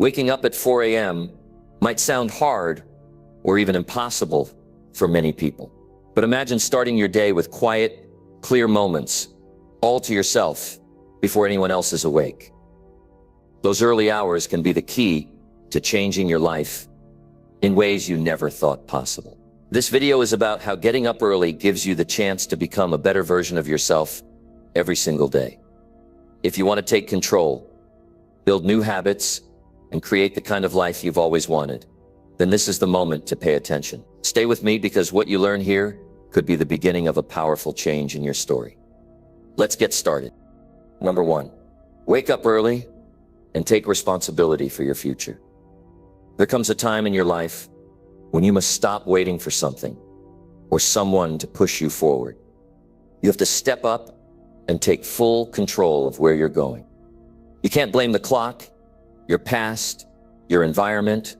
Waking up at 4 a.m. might sound hard or even impossible for many people. But imagine starting your day with quiet, clear moments, all to yourself, before anyone else is awake. Those early hours can be the key to changing your life in ways you never thought possible. This video is about how getting up early gives you the chance to become a better version of yourself every single day. If you want to take control, build new habits, and create the kind of life you've always wanted, then this is the moment to pay attention. Stay with me because what you learn here could be the beginning of a powerful change in your story. Let's get started. Number 1, wake up early and take responsibility for your future. There comes a time in your life when you must stop waiting for something or someone to push you forward. You have to step up and take full control of where you're going. You can't blame the clock, your past, your environment,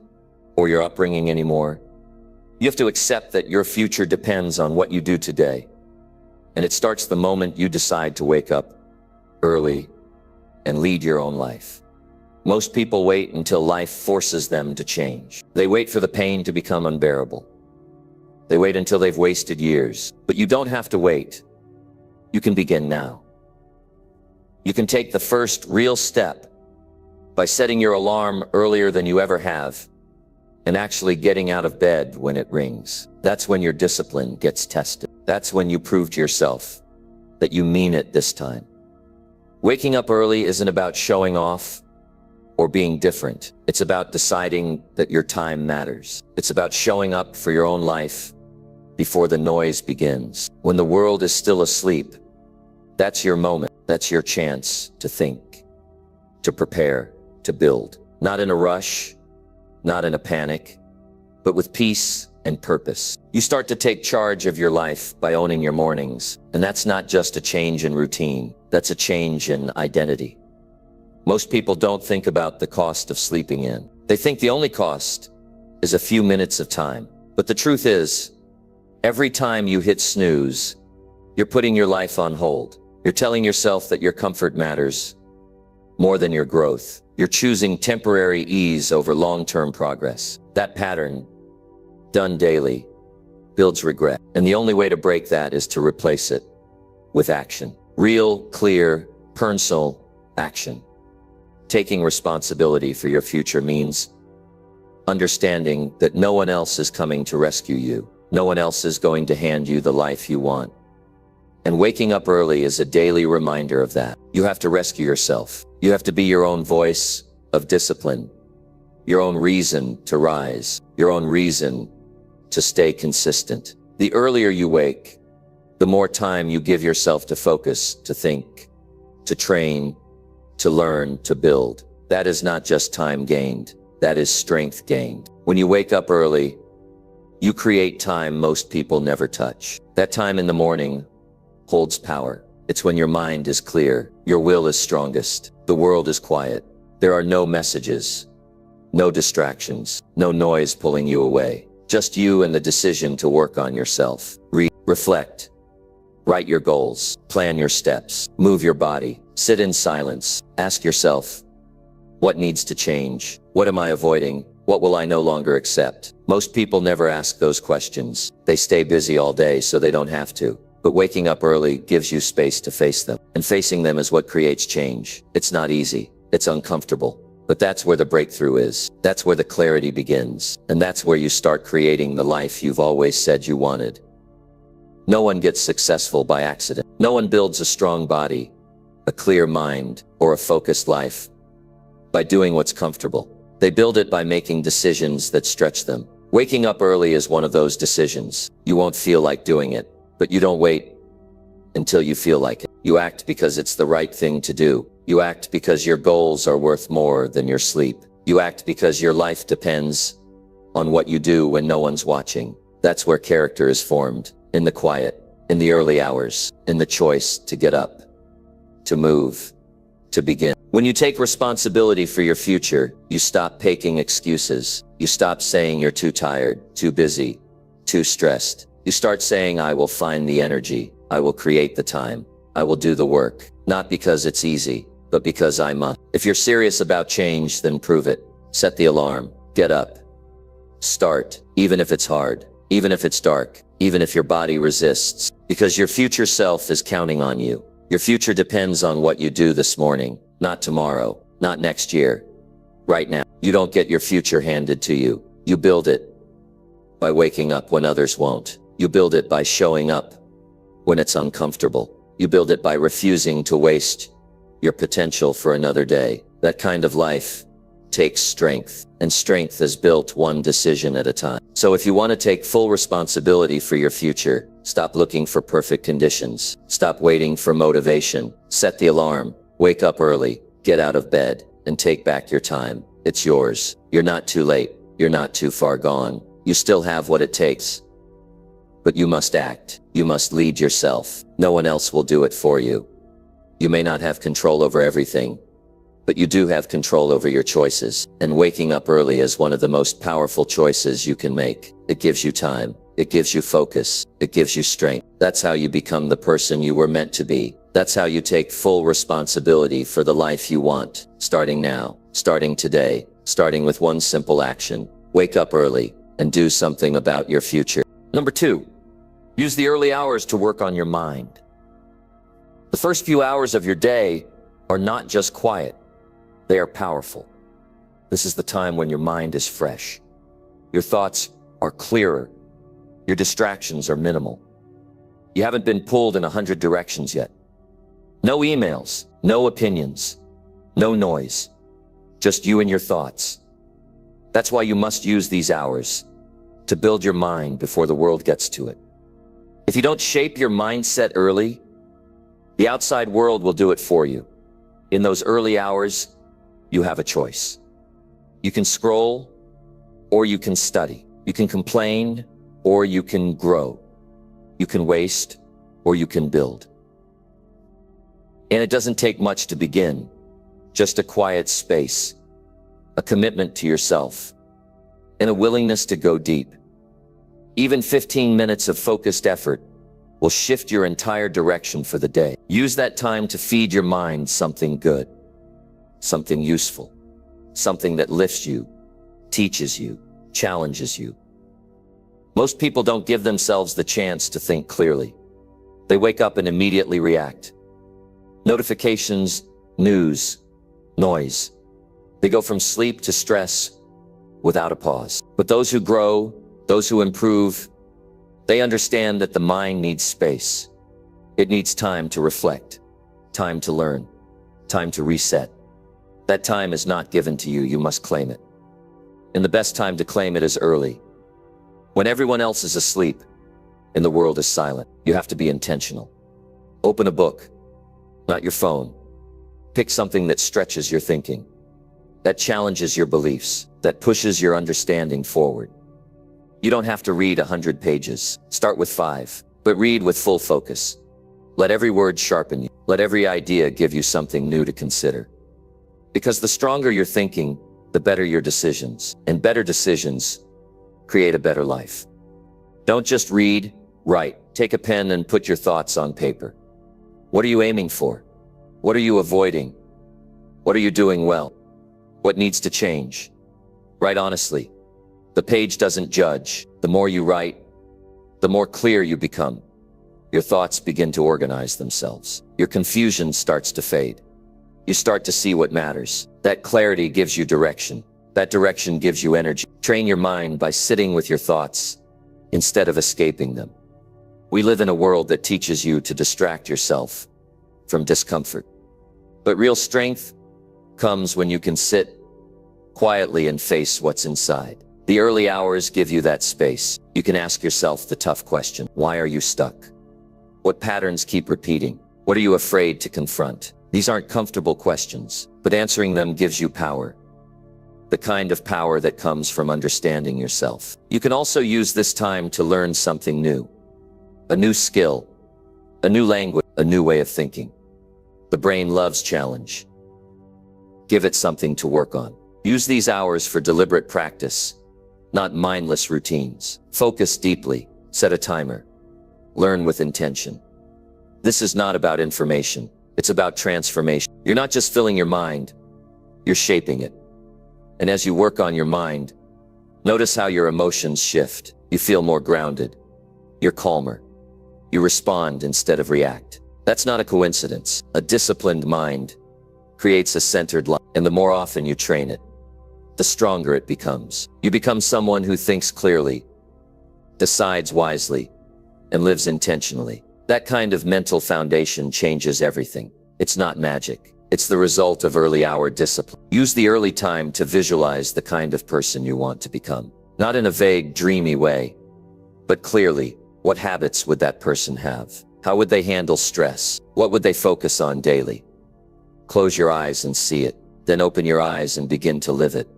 or your upbringing anymore. You have to accept that your future depends on what you do today. And it starts the moment you decide to wake up early and lead your own life. Most people wait until life forces them to change. They wait for the pain to become unbearable. They wait until they've wasted years. But you don't have to wait. You can begin now. You can take the first real step by setting your alarm earlier than you ever have and actually getting out of bed when it rings. That's when your discipline gets tested. That's when you prove to yourself that you mean it this time. Waking up early isn't about showing off or being different. It's about deciding that your time matters. It's about showing up for your own life before the noise begins. When the world is still asleep, that's your moment. That's your chance to think, to prepare, to build. Not in a rush, not in a panic, but with peace and purpose. You start to take charge of your life by owning your mornings. And that's not just a change in routine. That's a change in identity. Most people don't think about the cost of sleeping in. They think the only cost is a few minutes of time. But the truth is, every time you hit snooze, you're putting your life on hold. You're telling yourself that your comfort matters more than your growth. You're choosing temporary ease over long-term progress. That pattern, done daily, builds regret. And the only way to break that is to replace it with action. Real, clear, personal action. Taking responsibility for your future means understanding that no one else is coming to rescue you. No one else is going to hand you the life you want. And waking up early is a daily reminder of that. You have to rescue yourself. You have to be your own voice of discipline, your own reason to rise, your own reason to stay consistent. The earlier you wake, the more time you give yourself to focus, to think, to train, to learn, to build. That is not just time gained. That is strength gained. When you wake up early, you create time most people never touch. That time in the morning holds power. It's when your mind is clear, your will is strongest, the world is quiet. There are no messages, no distractions, no noise pulling you away. Just you and the decision to work on yourself. Reflect. Write your goals. Plan your steps. Move your body. Sit in silence. Ask yourself, what needs to change? What am I avoiding? What will I no longer accept? Most people never ask those questions. They stay busy all day so they don't have to. But waking up early gives you space to face them. And facing them is what creates change. It's not easy. It's uncomfortable. But that's where the breakthrough is. That's where the clarity begins. And that's where you start creating the life you've always said you wanted. No one gets successful by accident. No one builds a strong body, a clear mind, or a focused life by doing what's comfortable. They build it by making decisions that stretch them. Waking up early is one of those decisions. You won't feel like doing it, but you don't wait until you feel like it. You act because it's the right thing to do. You act because your goals are worth more than your sleep. You act because your life depends on what you do when no one's watching. That's where character is formed. In the quiet, in the early hours, in the choice to get up, to move, to begin. When you take responsibility for your future, you stop making excuses. You stop saying you're too tired, too busy, too stressed. You start saying, I will find the energy. I will create the time. I will do the work. Not because it's easy, but because I must. If you're serious about change, then prove it. Set the alarm. Get up. Start, even if it's hard, even if it's dark, even if your body resists, because your future self is counting on you. Your future depends on what you do this morning, not tomorrow, not next year. Right now, you don't get your future handed to you. You build it by waking up when others won't. You build it by showing up when it's uncomfortable. You build it by refusing to waste your potential for another day. That kind of life takes strength, and strength is built one decision at a time. So if you want to take full responsibility for your future, stop looking for perfect conditions. Stop waiting for motivation. Set the alarm. Wake up early. Get out of bed and take back your time. It's yours. You're not too late. You're not too far gone. You still have what it takes. But you must act. You must lead yourself. No one else will do it for you. You may not have control over everything, but you do have control over your choices. And waking up early is one of the most powerful choices you can make. It gives you time. It gives you focus. It gives you strength. That's how you become the person you were meant to be. That's how you take full responsibility for the life you want. Starting now, starting today, starting with one simple action. Wake up early and do something about your future. Number 2, use the early hours to work on your mind. The first few hours of your day are not just quiet. They are powerful. This is the time when your mind is fresh. Your thoughts are clearer. Your distractions are minimal. You haven't been pulled in 100 directions yet. No emails, no opinions, no noise, just you and your thoughts. That's why you must use these hours to build your mind before the world gets to it. If you don't shape your mindset early, the outside world will do it for you. In those early hours, you have a choice. You can scroll, or you can study. You can complain, or you can grow. You can waste, or you can build. And it doesn't take much to begin. Just a quiet space, a commitment to yourself, and a willingness to go deep. Even 15 minutes of focused effort will shift your entire direction for the day. Use that time to feed your mind something good, something useful, something that lifts you, teaches you, challenges you. Most people don't give themselves the chance to think clearly. They wake up and immediately react. Notifications, news, noise. They go from sleep to stress without a pause. But those who grow, those who improve, they understand that the mind needs space. It needs time to reflect, time to learn, time to reset. That time is not given to you, you must claim it. And the best time to claim it is early. When everyone else is asleep and the world is silent, you have to be intentional. Open a book, not your phone. Pick something that stretches your thinking, that challenges your beliefs, that pushes your understanding forward. You don't have to read 100 pages. Start with 5, but read with full focus. Let every word sharpen you. Let every idea give you something new to consider. Because the stronger your thinking, the better your decisions. And better decisions create a better life. Don't just read, write. Take a pen and put your thoughts on paper. What are you aiming for? What are you avoiding? What are you doing well? What needs to change? Write honestly. The page doesn't judge. The more you write, the more clear you become. Your thoughts begin to organize themselves. Your confusion starts to fade. You start to see what matters. That clarity gives you direction. That direction gives you energy. Train your mind by sitting with your thoughts instead of escaping them. We live in a world that teaches you to distract yourself from discomfort. But real strength comes when you can sit quietly and face what's inside. The early hours give you that space. You can ask yourself the tough question. Why are you stuck? What patterns keep repeating? What are you afraid to confront? These aren't comfortable questions, but answering them gives you power. The kind of power that comes from understanding yourself. You can also use this time to learn something new. A new skill, a new language, a new way of thinking. The brain loves challenge. Give it something to work on. Use these hours for deliberate practice, not mindless routines. Focus deeply, set a timer. Learn with intention. This is not about information, it's about transformation. You're not just filling your mind, you're shaping it. And as you work on your mind, notice how your emotions shift. You feel more grounded. You're calmer. You respond instead of react. That's not a coincidence. A disciplined mind creates a centered life, and the more often you train it, the stronger it becomes. You become someone who thinks clearly, decides wisely, and lives intentionally. That kind of mental foundation changes everything. It's not magic. It's the result of early hour discipline. Use the early time to visualize the kind of person you want to become. Not in a vague, dreamy way, but clearly, what habits would that person have? How would they handle stress? What would they focus on daily? Close your eyes and see it. Then open your eyes and begin to live it.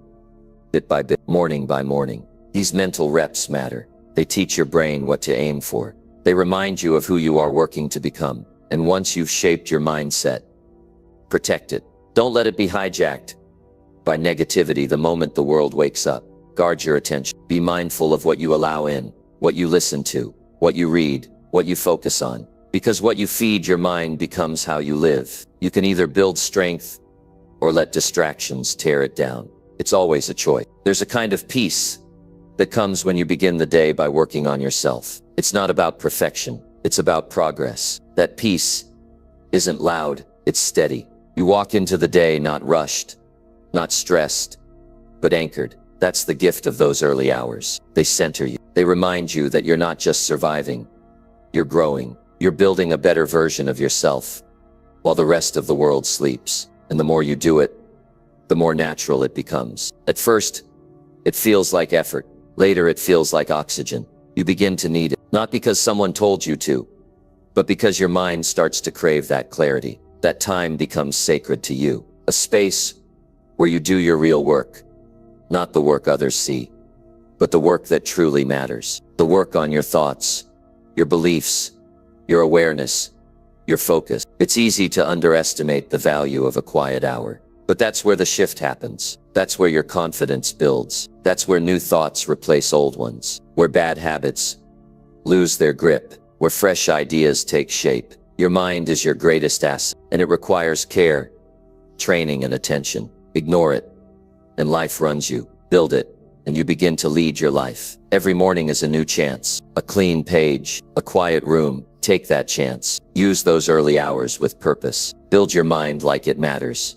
Bit by bit, morning by morning. These mental reps matter. They teach your brain what to aim for. They remind you of who you are working to become. And once you've shaped your mindset, protect it. Don't let it be hijacked by negativity the moment the world wakes up. Guard your attention. Be mindful of what you allow in, what you listen to, what you read, what you focus on. Because what you feed your mind becomes how you live. You can either build strength or let distractions tear it down. It's always a choice. There's a kind of peace that comes when you begin the day by working on yourself. It's not about perfection. It's about progress. That peace isn't loud. It's steady. You walk into the day not rushed, not stressed, but anchored. That's the gift of those early hours. They center you. They remind you that you're not just surviving. You're growing. You're building a better version of yourself while the rest of the world sleeps. And the more you do it, the more natural it becomes. At first, it feels like effort. Later, it feels like oxygen. You begin to need it, not because someone told you to, but because your mind starts to crave that clarity. That time becomes sacred to you. A space where you do your real work, not the work others see, but the work that truly matters. The work on your thoughts, your beliefs, your awareness, your focus. It's easy to underestimate the value of a quiet hour, but that's where the shift happens. That's where your confidence builds. That's where new thoughts replace old ones, where bad habits lose their grip, where fresh ideas take shape. Your mind is your greatest asset, and it requires care, training, and attention. Ignore it, and life runs you. Build it, and you begin to lead your life. Every morning is a new chance, a clean page, a quiet room. Take that chance. Use those early hours with purpose. Build your mind like it matters,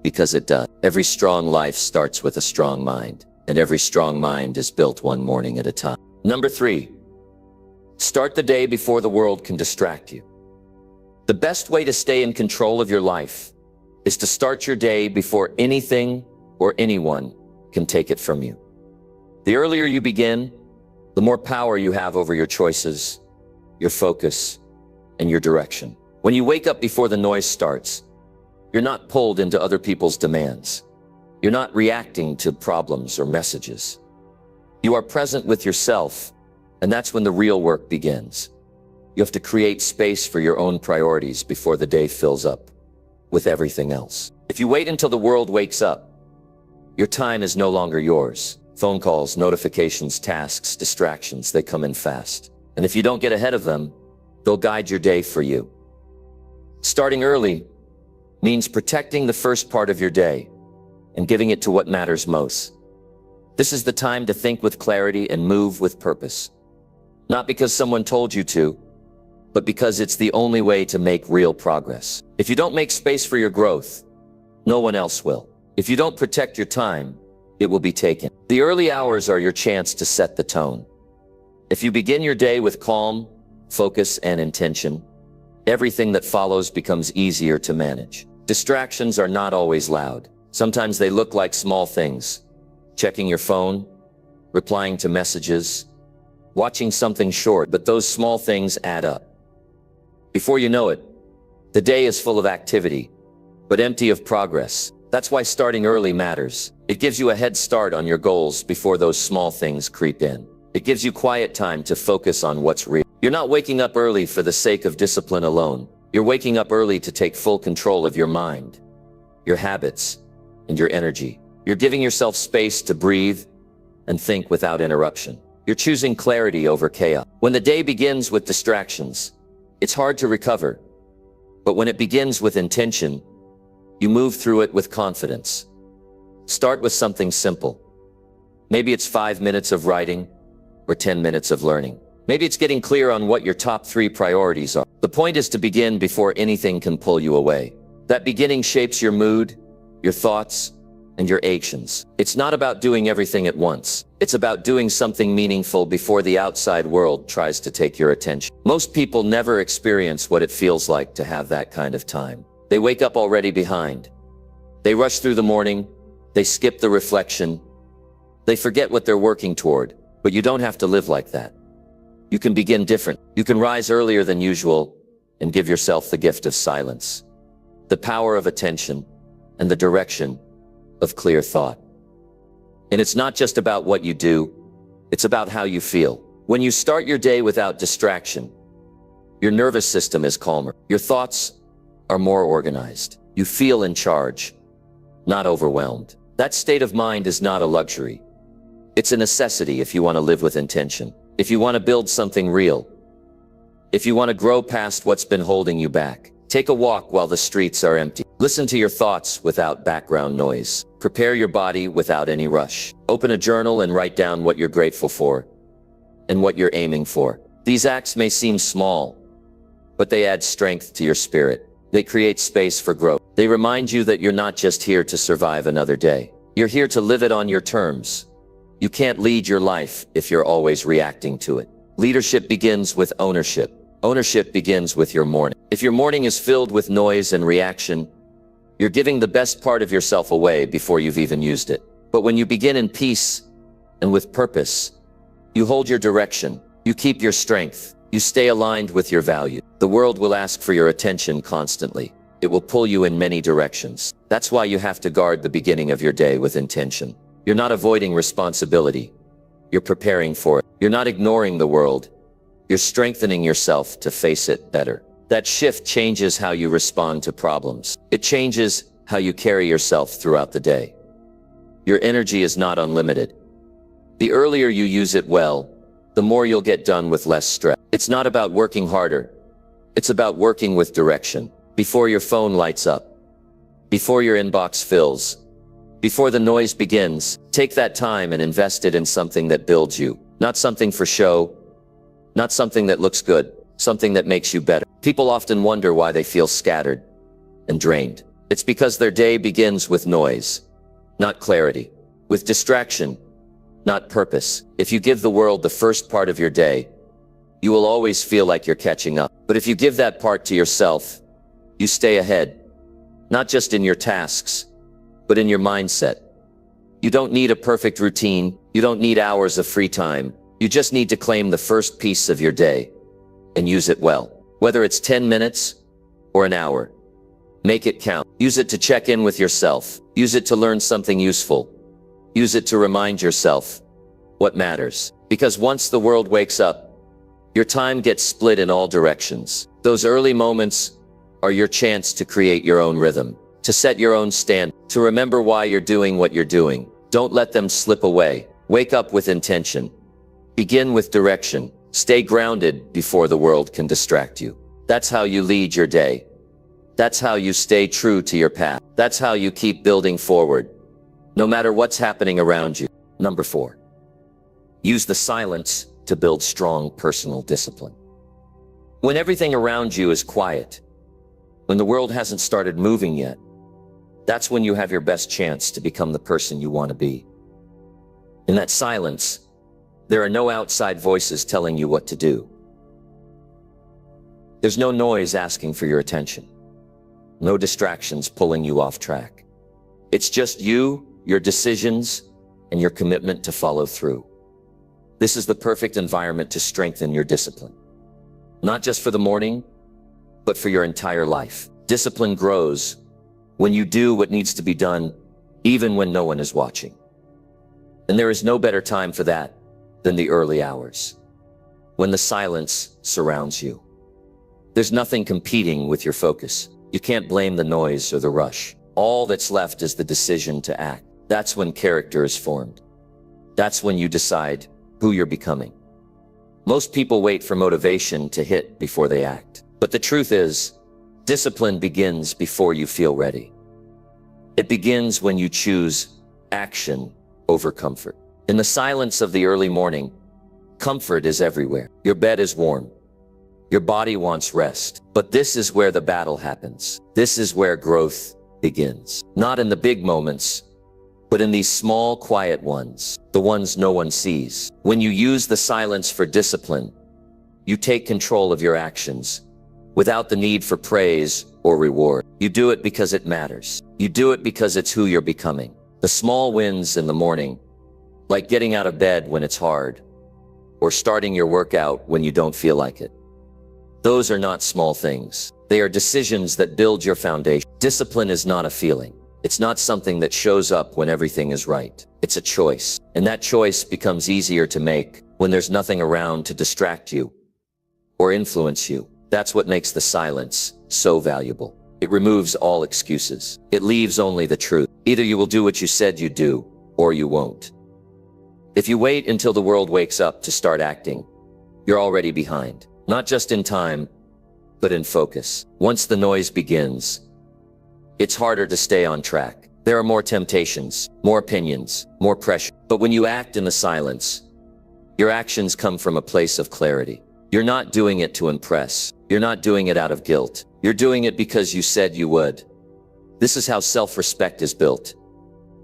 because it does. Every strong life starts with a strong mind, and every strong mind is built one morning at a time. Number 3, start the day before the world can distract you. The best way to stay in control of your life is to start your day before anything or anyone can take it from you. The earlier you begin, the more power you have over your choices, your focus, and your direction. When you wake up before the noise starts, you're not pulled into other people's demands. You're not reacting to problems or messages. You are present with yourself, and that's when the real work begins. You have to create space for your own priorities before the day fills up with everything else. If you wait until the world wakes up, your time is no longer yours. Phone calls, notifications, tasks, distractions, they come in fast. And if you don't get ahead of them, they'll guide your day for you. Starting early means protecting the first part of your day and giving it to what matters most. This is the time to think with clarity and move with purpose. Not because someone told you to, but because it's the only way to make real progress. If you don't make space for your growth, no one else will. If you don't protect your time, it will be taken. The early hours are your chance to set the tone. If you begin your day with calm, focus, and intention, everything that follows becomes easier to manage. Distractions are not always loud. Sometimes they look like small things. Checking your phone, replying to messages, watching something short, but those small things add up. Before you know it, the day is full of activity, but empty of progress. That's why starting early matters. It gives you a head start on your goals before those small things creep in. It gives you quiet time to focus on what's real. You're not waking up early for the sake of discipline alone. You're waking up early to take full control of your mind, your habits, and your energy. You're giving yourself space to breathe and think without interruption. You're choosing clarity over chaos. When the day begins with distractions, it's hard to recover. But when it begins with intention, you move through it with confidence. Start with something simple. Maybe it's 5 minutes of writing or 10 minutes of learning. Maybe it's getting clear on what your top 3 priorities are. The point is to begin before anything can pull you away. That beginning shapes your mood, your thoughts, and your actions. It's not about doing everything at once. It's about doing something meaningful before the outside world tries to take your attention. Most people never experience what it feels like to have that kind of time. They wake up already behind. They rush through the morning. They skip the reflection. They forget what they're working toward. But you don't have to live like that. You can begin different. You can rise earlier than usual and give yourself the gift of silence, the power of attention, and the direction of clear thought. And it's not just about what you do, it's about how you feel. When you start your day without distraction, your nervous system is calmer. Your thoughts are more organized. You feel in charge, not overwhelmed. That state of mind is not a luxury. It's a necessity if you want to live with intention, if you want to build something real, if you want to grow past what's been holding you back. Take a walk while the streets are empty. Listen to your thoughts without background noise. Prepare your body without any rush. Open a journal and write down what you're grateful for and what you're aiming for. These acts may seem small, but they add strength to your spirit. They create space for growth. They remind you that you're not just here to survive another day. You're here to live it on your terms. You can't lead your life if you're always reacting to it. Leadership begins with ownership. Ownership begins with your morning. If your morning is filled with noise and reaction, you're giving the best part of yourself away before you've even used it. But when you begin in peace and with purpose, you hold your direction, you keep your strength, you stay aligned with your value. The world will ask for your attention constantly. It will pull you in many directions. That's why you have to guard the beginning of your day with intention. You're not avoiding responsibility. You're preparing for it. You're not ignoring the world. You're strengthening yourself to face it better. That shift changes how you respond to problems. It changes how you carry yourself throughout the day. Your energy is not unlimited. The earlier you use it well, the more you'll get done with less stress. It's not about working harder. It's about working with direction. Before your phone lights up, before your inbox fills, before the noise begins, take that time and invest it in something that builds you. Not something for show, not something that looks good, something that makes you better. People often wonder why they feel scattered and drained. It's because their day begins with noise, not clarity, with distraction, not purpose. If you give the world the first part of your day, you will always feel like you're catching up. But if you give that part to yourself, you stay ahead, not just in your tasks, but in your mindset. You don't need a perfect routine. You don't need hours of free time. You just need to claim the first piece of your day and use it well. Whether it's 10 minutes or an hour, make it count. Use it to check in with yourself. Use it to learn something useful. Use it to remind yourself what matters. Because once the world wakes up, your time gets split in all directions. Those early moments are your chance to create your own rhythm, to set your own stand, to remember why you're doing what you're doing. Don't let them slip away. Wake up with intention. Begin with direction. Stay grounded before the world can distract you. That's how you lead your day. That's how you stay true to your path. That's how you keep building forward, no matter what's happening around you. Number 4, use the silence to build strong personal discipline. When everything around you is quiet, when the world hasn't started moving yet, that's when you have your best chance to become the person you want to be. In that silence, there are no outside voices telling you what to do. There's no noise asking for your attention. No distractions pulling you off track. It's just you, your decisions, and your commitment to follow through. This is the perfect environment to strengthen your discipline. Not just for the morning, but for your entire life. Discipline grows when you do what needs to be done, even when no one is watching. And there is no better time for that than the early hours, when the silence surrounds you. There's nothing competing with your focus. You can't blame the noise or the rush. All that's left is the decision to act. That's when character is formed. That's when you decide who you're becoming. Most people wait for motivation to hit before they act. But the truth is, discipline begins before you feel ready. It begins when you choose action over comfort. In the silence of the early morning, comfort is everywhere. Your bed is warm. Your body wants rest. But this is where the battle happens. This is where growth begins. Not in the big moments, but in these small, quiet ones, the ones no one sees. When you use the silence for discipline, you take control of your actions without the need for praise or reward. You do it because it matters. You do it because it's who you're becoming. The small wins in the morning, like getting out of bed when it's hard, or starting your workout when you don't feel like it. Those are not small things. They are decisions that build your foundation. Discipline is not a feeling. It's not something that shows up when everything is right. It's a choice. And that choice becomes easier to make when there's nothing around to distract you or influence you. That's what makes the silence so valuable. It removes all excuses. It leaves only the truth. Either you will do what you said you'd do, or you won't. If you wait until the world wakes up to start acting, you're already behind. Not just in time, but in focus. Once the noise begins, it's harder to stay on track. There are more temptations, more opinions, more pressure. But when you act in the silence, your actions come from a place of clarity. You're not doing it to impress. You're not doing it out of guilt. You're doing it because you said you would. This is how self-respect is built.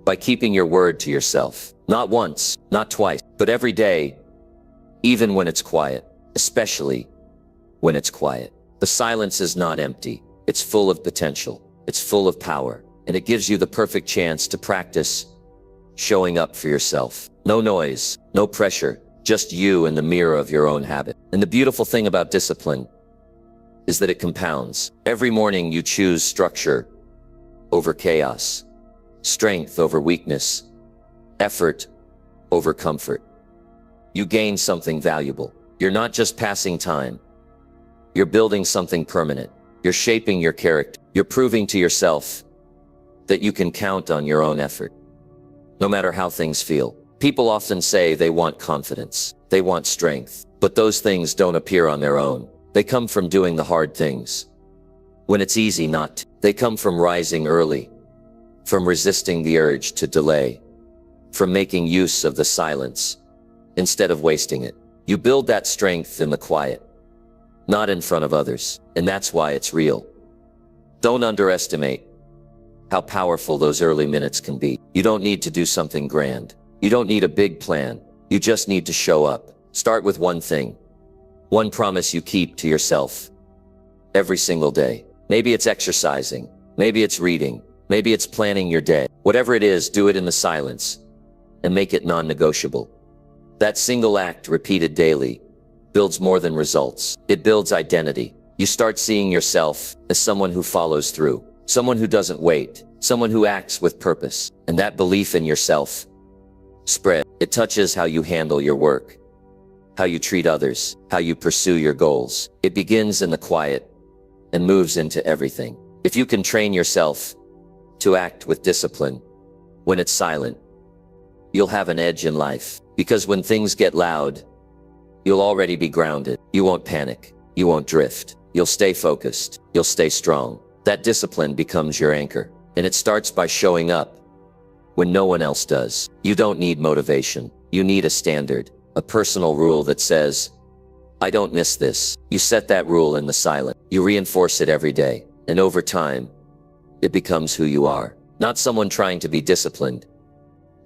By keeping your word to yourself. Not once, not twice, but every day, even when it's quiet, especially when it's quiet. The silence is not empty. It's full of potential. It's full of power, and it gives you the perfect chance to practice showing up for yourself. No noise, no pressure, just you in the mirror of your own habit. And the beautiful thing about discipline is that it compounds. Every morning you choose structure over chaos, strength over weakness, effort over comfort. You gain something valuable. You're not just passing time. You're building something permanent. You're shaping your character. You're proving to yourself that you can count on your own effort, no matter how things feel. People often say they want confidence. They want strength. But those things don't appear on their own. They come from doing the hard things when it's easy not to. They come from rising early, from resisting the urge to delay, from making use of the silence instead of wasting it. You build that strength in the quiet, not in front of others, and that's why it's real. Don't underestimate how powerful those early minutes can be. You don't need to do something grand. You don't need a big plan. You just need to show up. Start with one thing, one promise you keep to yourself every single day. Maybe it's exercising. Maybe it's reading. Maybe it's planning your day. Whatever it is, do it in the silence and make it non-negotiable. That single act repeated daily builds more than results. It builds identity. You start seeing yourself as someone who follows through, someone who doesn't wait, someone who acts with purpose. And that belief in yourself spread. It touches how you handle your work, how you treat others, how you pursue your goals. It begins in the quiet and moves into everything. If you can train yourself to act with discipline when it's silent, you'll have an edge in life. Because when things get loud, you'll already be grounded. You won't panic. You won't drift. You'll stay focused. You'll stay strong. That discipline becomes your anchor. And it starts by showing up when no one else does. You don't need motivation. You need a standard, a personal rule that says, I don't miss this. You set that rule in the silence. You reinforce it every day. And over time, it becomes who you are. Not someone trying to be disciplined,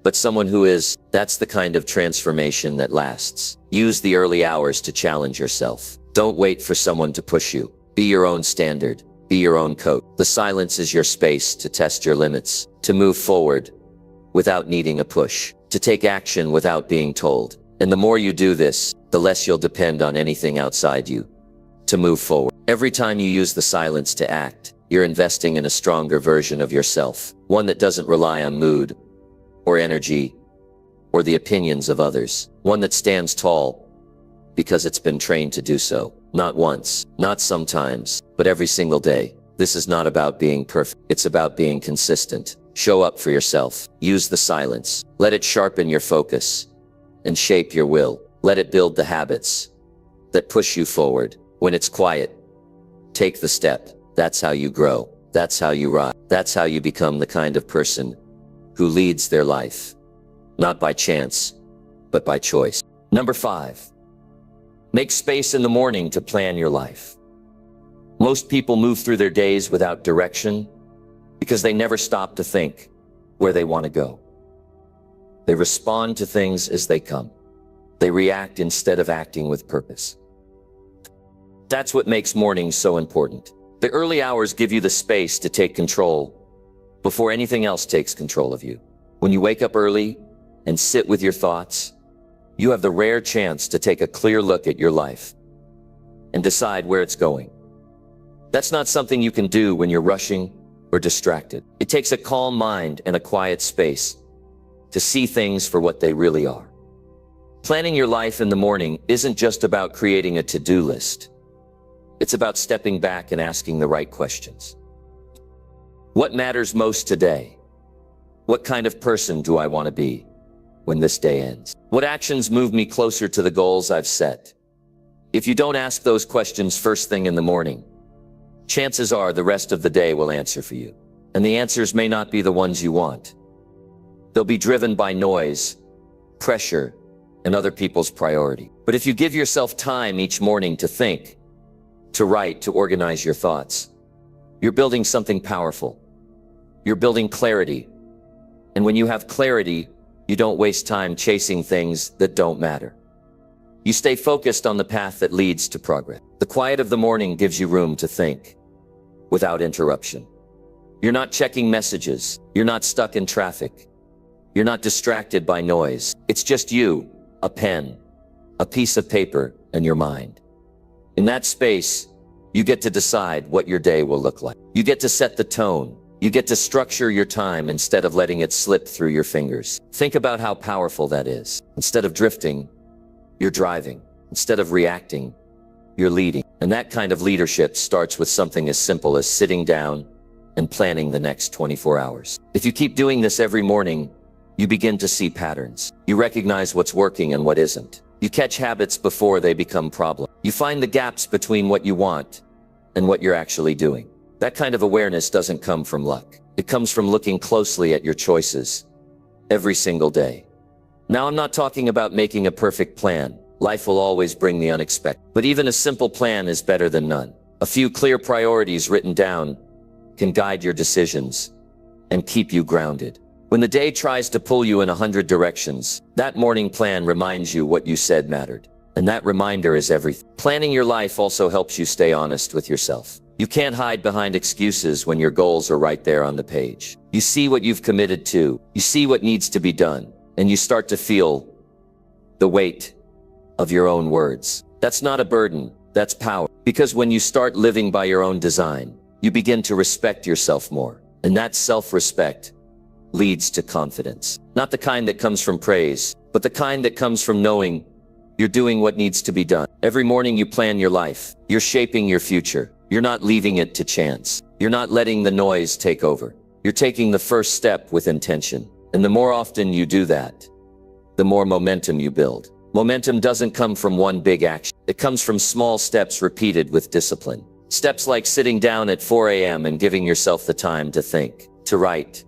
but someone who is. That's the kind of transformation that lasts. Use the early hours to challenge yourself. Don't wait for someone to push you. Be your own standard. Be your own coach. The silence is your space to test your limits, to move forward without needing a push, to take action without being told. And the more you do this, the less you'll depend on anything outside you to move forward. Every time you use the silence to act, you're investing in a stronger version of yourself, one that doesn't rely on mood or energy or the opinions of others, one that stands tall because it's been trained to do so. Not once, not sometimes, but every single day. This is not about being perfect. It's about being consistent. Show up for yourself. Use the silence. Let it sharpen your focus and shape your will. Let it build the habits that push you forward. When it's quiet, take the step. That's how you grow. That's how you rise. That's how you become the kind of person who leads their life, not by chance, but by choice. Number 5, make space in the morning to plan your life. Most people move through their days without direction because they never stop to think where they want to go. They respond to things as they come. They react instead of acting with purpose. That's what makes mornings so important. The early hours give you the space to take control before anything else takes control of you. When you wake up early and sit with your thoughts, you have the rare chance to take a clear look at your life and decide where it's going. That's not something you can do when you're rushing or distracted. It takes a calm mind and a quiet space to see things for what they really are. Planning your life in the morning isn't just about creating a to-do list. It's about stepping back and asking the right questions. What matters most today? What kind of person do I want to be when this day ends? What actions move me closer to the goals I've set? If you don't ask those questions first thing in the morning, chances are the rest of the day will answer for you. And the answers may not be the ones you want. They'll be driven by noise, pressure, and other people's priority. But if you give yourself time each morning to think, to write, to organize your thoughts, you're building something powerful. You're building clarity. And when you have clarity, you don't waste time chasing things that don't matter. You stay focused on the path that leads to progress. The quiet of the morning gives you room to think without interruption. You're not checking messages. You're not stuck in traffic. You're not distracted by noise. It's just you, a pen, a piece of paper, and your mind. In that space, you get to decide what your day will look like. You get to set the tone. You get to structure your time instead of letting it slip through your fingers. Think about how powerful that is. Instead of drifting, you're driving. Instead of reacting, you're leading. And that kind of leadership starts with something as simple as sitting down and planning the next 24 hours. If you keep doing this every morning, you begin to see patterns. You recognize what's working and what isn't. You catch habits before they become problems. You find the gaps between what you want and what you're actually doing. That kind of awareness doesn't come from luck. It comes from looking closely at your choices every single day. Now, I'm not talking about making a perfect plan. Life will always bring the unexpected. But even a simple plan is better than none. A few clear priorities written down can guide your decisions and keep you grounded. When the day tries to pull you in 100 directions, that morning plan reminds you what you said mattered. And that reminder is everything. Planning your life also helps you stay honest with yourself. You can't hide behind excuses when your goals are right there on the page. You see what you've committed to. You see what needs to be done. And you start to feel the weight of your own words. That's not a burden. That's power. Because when you start living by your own design, you begin to respect yourself more. And that self-respect leads to confidence. Not the kind that comes from praise, but the kind that comes from knowing you're doing what needs to be done. Every morning you plan your life. You're shaping your future. You're not leaving it to chance. You're not letting the noise take over. You're taking the first step with intention. And the more often you do that, the more momentum you build. Momentum doesn't come from one big action. It comes from small steps repeated with discipline. Steps like sitting down at 4 a.m. and giving yourself the time to think, to write,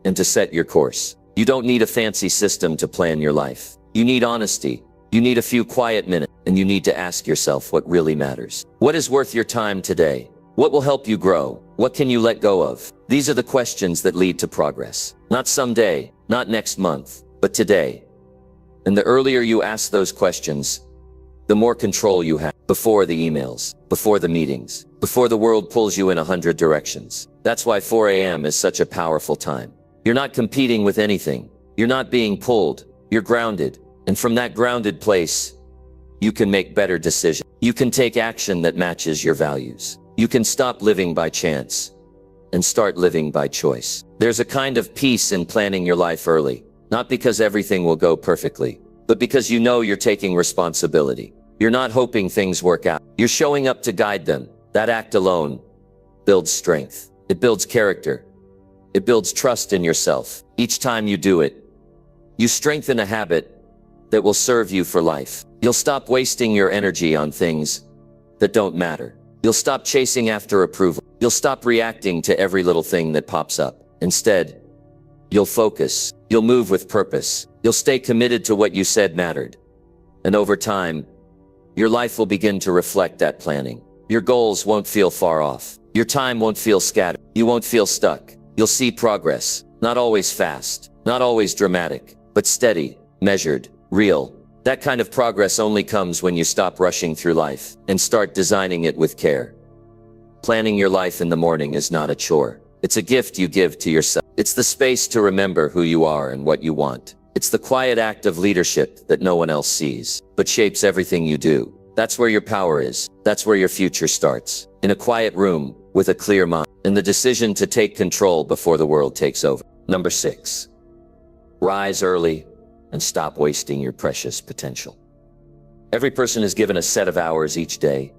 and to set your course. You don't need a fancy system to plan your life. You need honesty. You need a few quiet minutes, and you need to ask yourself what really matters. What is worth your time today? What will help you grow? What can you let go of? These are the questions that lead to progress. Not someday, not next month, but today. And the earlier you ask those questions, the more control you have. Before the emails, before the meetings, before the world pulls you in 100 directions. That's why 4 a.m. is such a powerful time. You're not competing with anything. You're not being pulled. You're grounded. And from that grounded place, you can make better decisions. You can take action that matches your values. You can stop living by chance and start living by choice. There's a kind of peace in planning your life early, not because everything will go perfectly, but because you know you're taking responsibility. You're not hoping things work out. You're showing up to guide them. That act alone builds strength. It builds character. It builds trust in yourself. Each time you do it, you strengthen a habit that will serve you for life. You'll stop wasting your energy on things that don't matter. You'll stop chasing after approval. You'll stop reacting to every little thing that pops up. Instead, You'll focus. You'll move with purpose. You'll stay committed to what you said mattered. And over time, your life will begin to reflect that planning. Your goals won't feel far off. Your time won't feel scattered. You won't feel stuck. You'll see progress. Not always fast, not always dramatic, but steady, measured, real. That kind of progress only comes when you stop rushing through life and start designing it with care. Planning your life in the morning is not a chore. It's a gift you give to yourself. It's the space to remember who you are and what you want. It's the quiet act of leadership that no one else sees, but shapes everything you do. That's where your power is. That's where your future starts. In a quiet room, with a clear mind, and the decision to take control before the world takes over. Number 6. Rise early and stop wasting your precious potential. Every person is given a set of hours each day,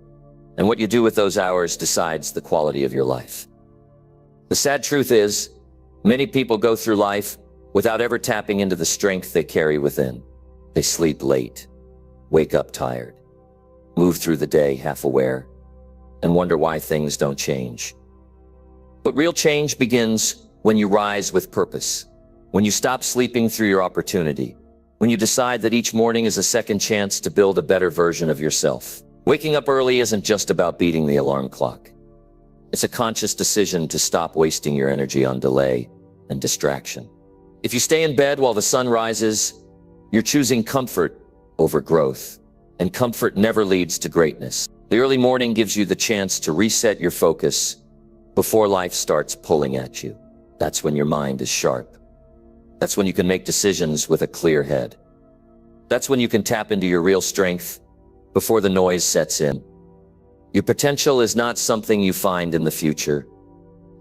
and what you do with those hours decides the quality of your life. The sad truth is, many people go through life without ever tapping into the strength they carry within. They sleep late, wake up tired, move through the day half aware, and wonder why things don't change. But real change begins when you rise with purpose, when you stop sleeping through your opportunity, when you decide that each morning is a second chance to build a better version of yourself. Waking up early isn't just about beating the alarm clock. It's a conscious decision to stop wasting your energy on delay and distraction. If you stay in bed while the sun rises, you're choosing comfort over growth, and comfort never leads to greatness. The early morning gives you the chance to reset your focus before life starts pulling at you. That's when your mind is sharp. That's when you can make decisions with a clear head. That's when you can tap into your real strength before the noise sets in. Your potential is not something you find in the future.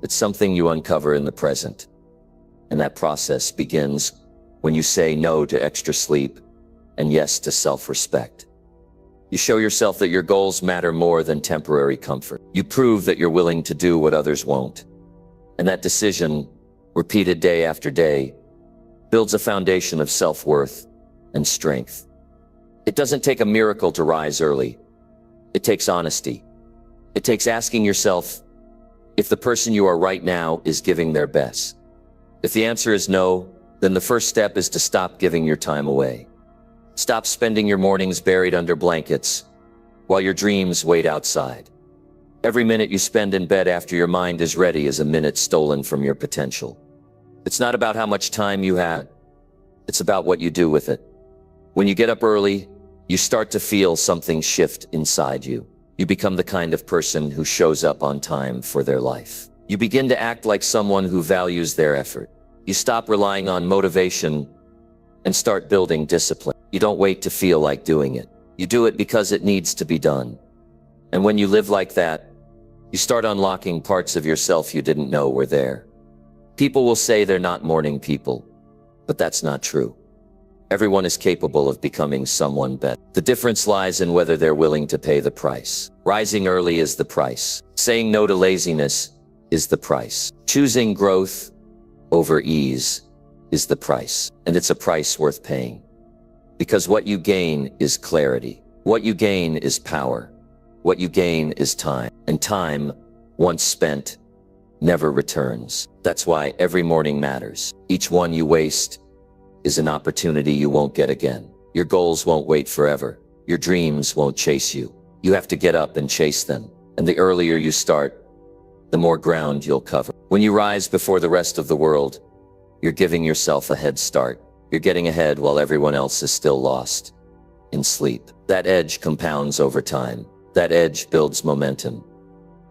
It's something you uncover in the present. And that process begins when you say no to extra sleep and yes to self-respect. You show yourself that your goals matter more than temporary comfort. You prove that you're willing to do what others won't. And that decision, repeated day after day, builds a foundation of self-worth and strength. It doesn't take a miracle to rise early. It takes honesty. It takes asking yourself if the person you are right now is giving their best. If the answer is no, then the first step is to stop giving your time away. Stop spending your mornings buried under blankets while your dreams wait outside. Every minute you spend in bed after your mind is ready is a minute stolen from your potential. It's not about how much time you have. It's about what you do with it. When you get up early, you start to feel something shift inside you. You become the kind of person who shows up on time for their life. You begin to act like someone who values their effort. You stop relying on motivation and start building discipline. You don't wait to feel like doing it. You do it because it needs to be done. And when you live like that, you start unlocking parts of yourself you didn't know were there. People will say they're not morning people, but that's not true. Everyone is capable of becoming someone better. The difference lies in whether they're willing to pay the price. Rising early is the price. Saying no to laziness is the price. Choosing growth over ease is the price. And it's a price worth paying. Because what you gain is clarity. What you gain is power. What you gain is time. And time, once spent, never returns. That's why every morning matters. Each one you waste is an opportunity you won't get again. Your goals won't wait forever. Your dreams won't chase you. You have to get up and chase them. And the earlier you start, the more ground you'll cover. When you rise before the rest of the world, you're giving yourself a head start. You're getting ahead while everyone else is still lost in sleep. That edge compounds over time. That edge builds momentum.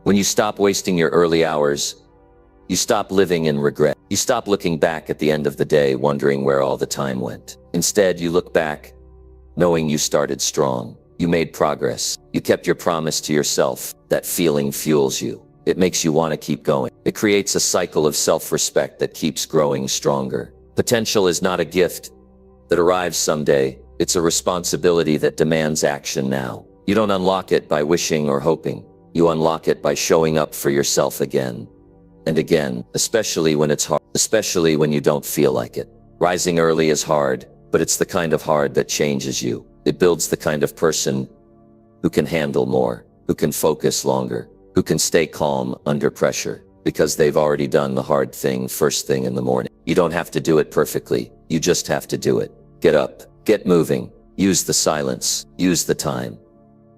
When you stop wasting your early hours, you stop living in regret. You stop looking back at the end of the day wondering where all the time went. Instead, you look back, knowing you started strong. You made progress. You kept your promise to yourself. That feeling fuels you. It makes you want to keep going. It creates a cycle of self-respect that keeps growing stronger. Potential is not a gift that arrives someday. It's a responsibility that demands action now. You don't unlock it by wishing or hoping. You unlock it by showing up for yourself again and again, especially when it's hard, especially when you don't feel like it. Rising early is hard, but it's the kind of hard that changes you. It builds the kind of person who can handle more, who can focus longer, who can stay calm under pressure, because they've already done the hard thing first thing in the morning. You don't have to do it perfectly. You just have to do it. Get up, get moving, use the silence, use the time.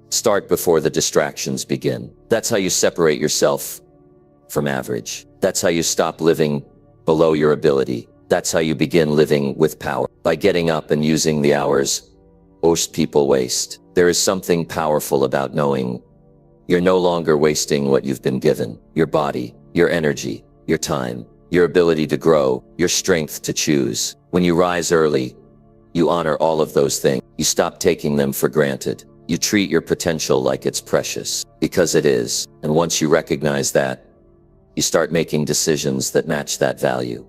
Start before the distractions begin. That's how you separate yourself from average. That's how you stop living below your ability. That's how you begin living with power. By getting up and using the hours most people waste. There is something powerful about knowing you're no longer wasting what you've been given. Your body, your energy, your time, your ability to grow, your strength to choose. When you rise early, you honor all of those things. You stop taking them for granted. You treat your potential like it's precious, because it is. And once you recognize that, you start making decisions that match that value.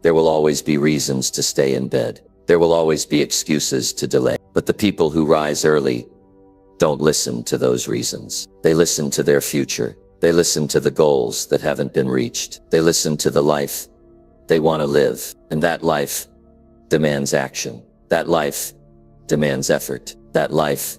There will always be reasons to stay in bed. There will always be excuses to delay. But the people who rise early don't listen to those reasons. They listen to their future. They listen to the goals that haven't been reached. They listen to the life they want to live. And that life demands action. That life demands effort. That life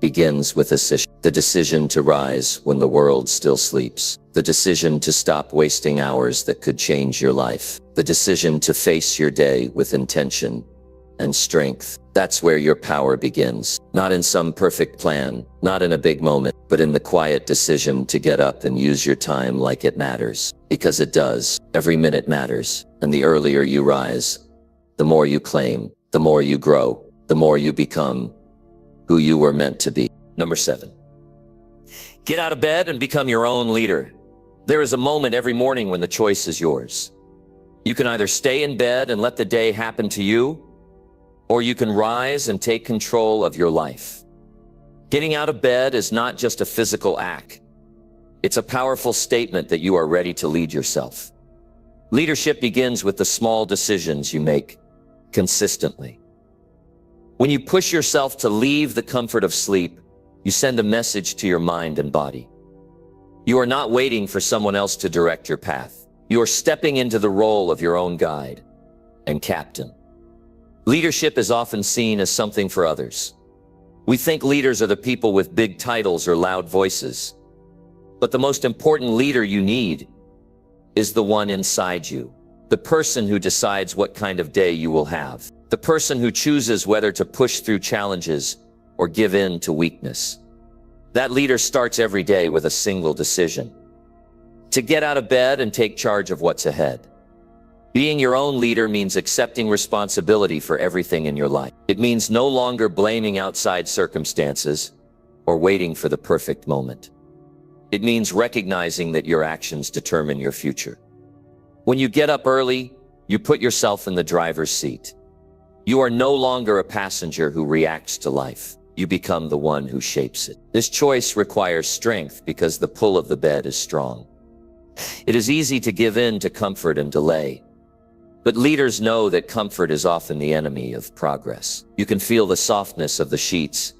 begins with the decision to rise when the world still sleeps. The decision to stop wasting hours that could change your life. The decision to face your day with intention and strength. That's where your power begins. Not in some perfect plan, not in a big moment, but in the quiet decision to get up and use your time like it matters. Because it does. Every minute matters. And the earlier you rise, the more you claim, the more you grow, the more you become who you were meant to be. Number 7. Get out of bed and become your own leader. There is a moment every morning when the choice is yours. You can either stay in bed and let the day happen to you, or you can rise and take control of your life. Getting out of bed is not just a physical act. It's a powerful statement that you are ready to lead yourself. Leadership begins with the small decisions you make consistently. When you push yourself to leave the comfort of sleep, you send a message to your mind and body. You are not waiting for someone else to direct your path. You are stepping into the role of your own guide and captain. Leadership is often seen as something for others. We think leaders are the people with big titles or loud voices. But the most important leader you need is the one inside you. The person who decides what kind of day you will have. The person who chooses whether to push through challenges or give in to weakness. That leader starts every day with a single decision: to get out of bed and take charge of what's ahead. Being your own leader means accepting responsibility for everything in your life. It means no longer blaming outside circumstances or waiting for the perfect moment. It means recognizing that your actions determine your future. When you get up early, you put yourself in the driver's seat. You are no longer a passenger who reacts to life. You become the one who shapes it. This choice requires strength because the pull of the bed is strong. It is easy to give in to comfort and delay. But leaders know that comfort is often the enemy of progress. You can feel the softness of the sheets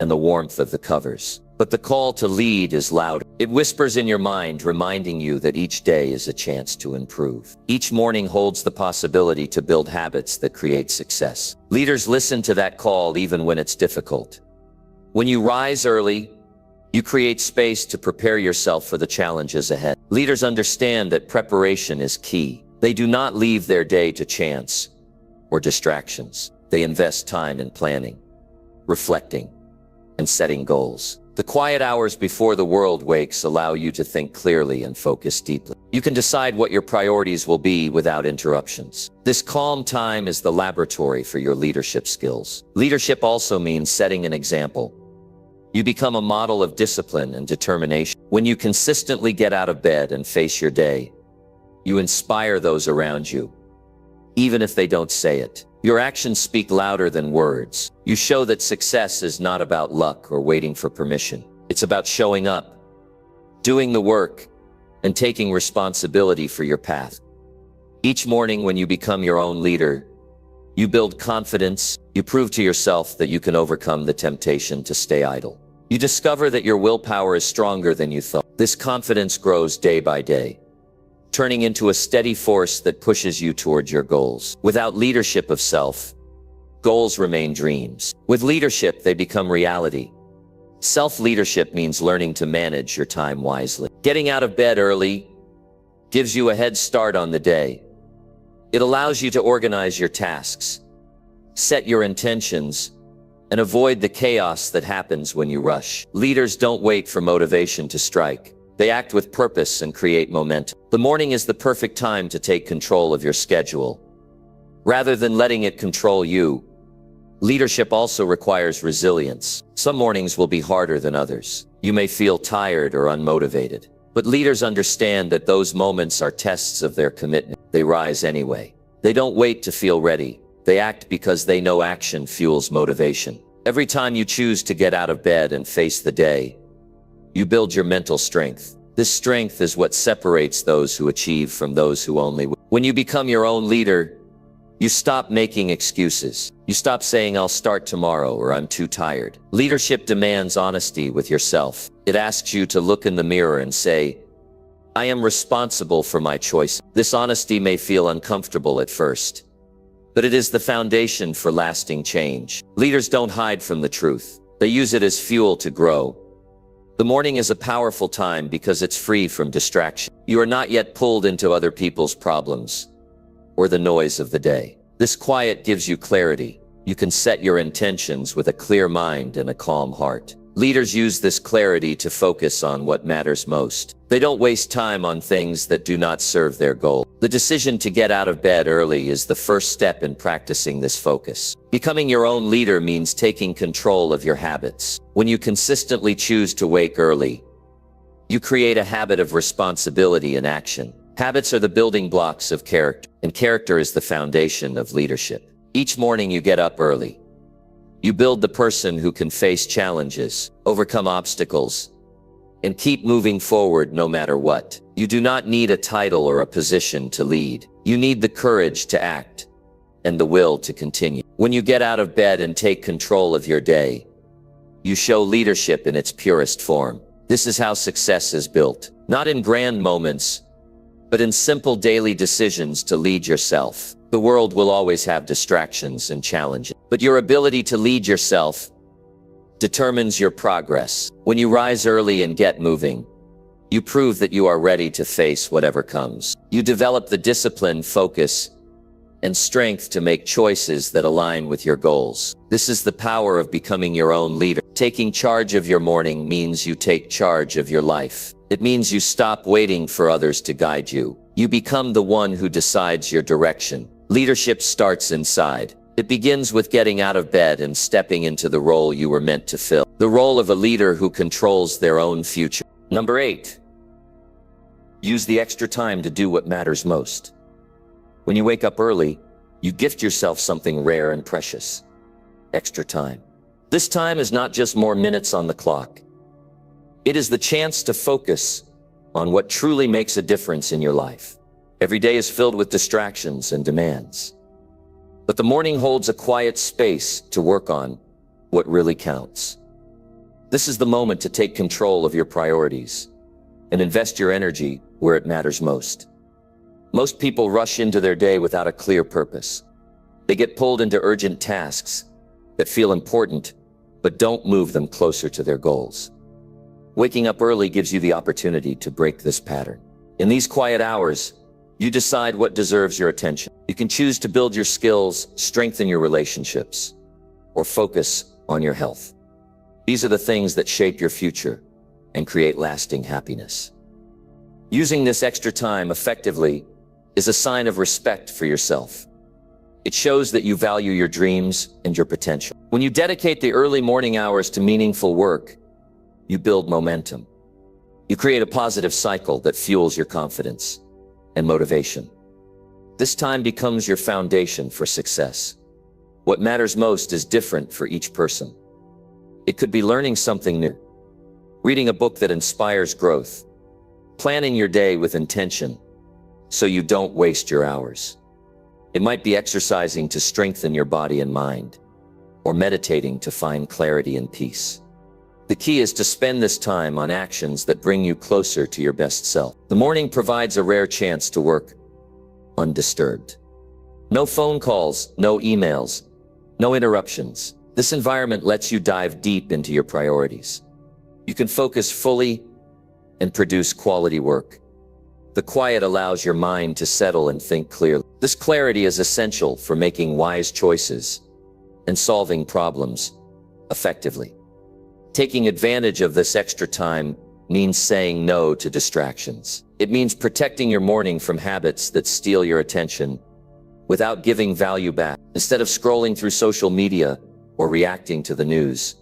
and the warmth of the covers. But the call to lead is loud. It whispers in your mind, reminding you that each day is a chance to improve. Each morning holds the possibility to build habits that create success. Leaders listen to that call even when it's difficult. When you rise early, you create space to prepare yourself for the challenges ahead. Leaders understand that preparation is key. They do not leave their day to chance or distractions. They invest time in planning, reflecting, and setting goals. The quiet hours before the world wakes allow you to think clearly and focus deeply. You can decide what your priorities will be without interruptions. This calm time is the laboratory for your leadership skills. Leadership also means setting an example. You become a model of discipline and determination. When you consistently get out of bed and face your day, you inspire those around you, even if they don't say it. Your actions speak louder than words. You show that success is not about luck or waiting for permission. It's about showing up, doing the work, and taking responsibility for your path. Each morning when you become your own leader, you build confidence. You prove to yourself that you can overcome the temptation to stay idle. You discover that your willpower is stronger than you thought. This confidence grows day by day, turning into a steady force that pushes you towards your goals. Without leadership of self, goals remain dreams. With leadership, they become reality. Self-leadership means learning to manage your time wisely. Getting out of bed early gives you a head start on the day. It allows you to organize your tasks, set your intentions, and avoid the chaos that happens when you rush. Leaders don't wait for motivation to strike. They act with purpose and create momentum. The morning is the perfect time to take control of your schedule. Rather than letting it control you, leadership also requires resilience. Some mornings will be harder than others. You may feel tired or unmotivated. But leaders understand that those moments are tests of their commitment. They rise anyway. They don't wait to feel ready. They act because they know action fuels motivation. Every time you choose to get out of bed and face the day, you build your mental strength. This strength is what separates those who achieve from those who only wait. When you become your own leader, you stop making excuses. You stop saying, "I'll start tomorrow," or "I'm too tired." Leadership demands honesty with yourself. It asks you to look in the mirror and say, "I am responsible for my choices." This honesty may feel uncomfortable at first, but it is the foundation for lasting change. Leaders don't hide from the truth. They use it as fuel to grow. The morning is a powerful time because it's free from distraction. You are not yet pulled into other people's problems or the noise of the day. This quiet gives you clarity. You can set your intentions with a clear mind and a calm heart. Leaders use this clarity to focus on what matters most. They don't waste time on things that do not serve their goal. The decision to get out of bed early is the first step in practicing this focus. Becoming your own leader means taking control of your habits. When you consistently choose to wake early, you create a habit of responsibility and action. Habits are the building blocks of character, and character is the foundation of leadership. Each morning you get up early. You build the person who can face challenges, overcome obstacles, and keep moving forward no matter what. You do not need a title or a position to lead. You need the courage to act and the will to continue. When you get out of bed and take control of your day, you show leadership in its purest form. This is how success is built, not in grand moments, but in simple daily decisions to lead yourself. The world will always have distractions and challenges, but your ability to lead yourself determines your progress. When you rise early and get moving, you prove that you are ready to face whatever comes. You develop the discipline, focus, and strength to make choices that align with your goals. This is the power of becoming your own leader. Taking charge of your morning means you take charge of your life. It means you stop waiting for others to guide you. You become the one who decides your direction. Leadership starts inside. It begins with getting out of bed and stepping into the role you were meant to fill. The role of a leader who controls their own future. Number 8. Use the extra time to do what matters most. When you wake up early, you gift yourself something rare and precious. Extra time. This time is not just more minutes on the clock. It is the chance to focus on what truly makes a difference in your life. Every day is filled with distractions and demands. But the morning holds a quiet space to work on what really counts. This is the moment to take control of your priorities and invest your energy where it matters most. Most people rush into their day without a clear purpose. They get pulled into urgent tasks that feel important, but don't move them closer to their goals. Waking up early gives you the opportunity to break this pattern. In these quiet hours, you decide what deserves your attention. You can choose to build your skills, strengthen your relationships, or focus on your health. These are the things that shape your future and create lasting happiness. Using this extra time effectively is a sign of respect for yourself. It shows that you value your dreams and your potential. When you dedicate the early morning hours to meaningful work, you build momentum. You create a positive cycle that fuels your confidence and motivation. This time becomes your foundation for success. What matters most is different for each person. It could be learning something new, reading a book that inspires growth, planning your day with intention so you don't waste your hours. It might be exercising to strengthen your body and mind, or meditating to find clarity and peace. The key is to spend this time on actions that bring you closer to your best self. The morning provides a rare chance to work undisturbed. No phone calls, no emails, no interruptions. This environment lets you dive deep into your priorities. You can focus fully and produce quality work. The quiet allows your mind to settle and think clearly. This clarity is essential for making wise choices and solving problems effectively. Taking advantage of this extra time means saying no to distractions. It means protecting your morning from habits that steal your attention without giving value back. Instead of scrolling through social media or reacting to the news,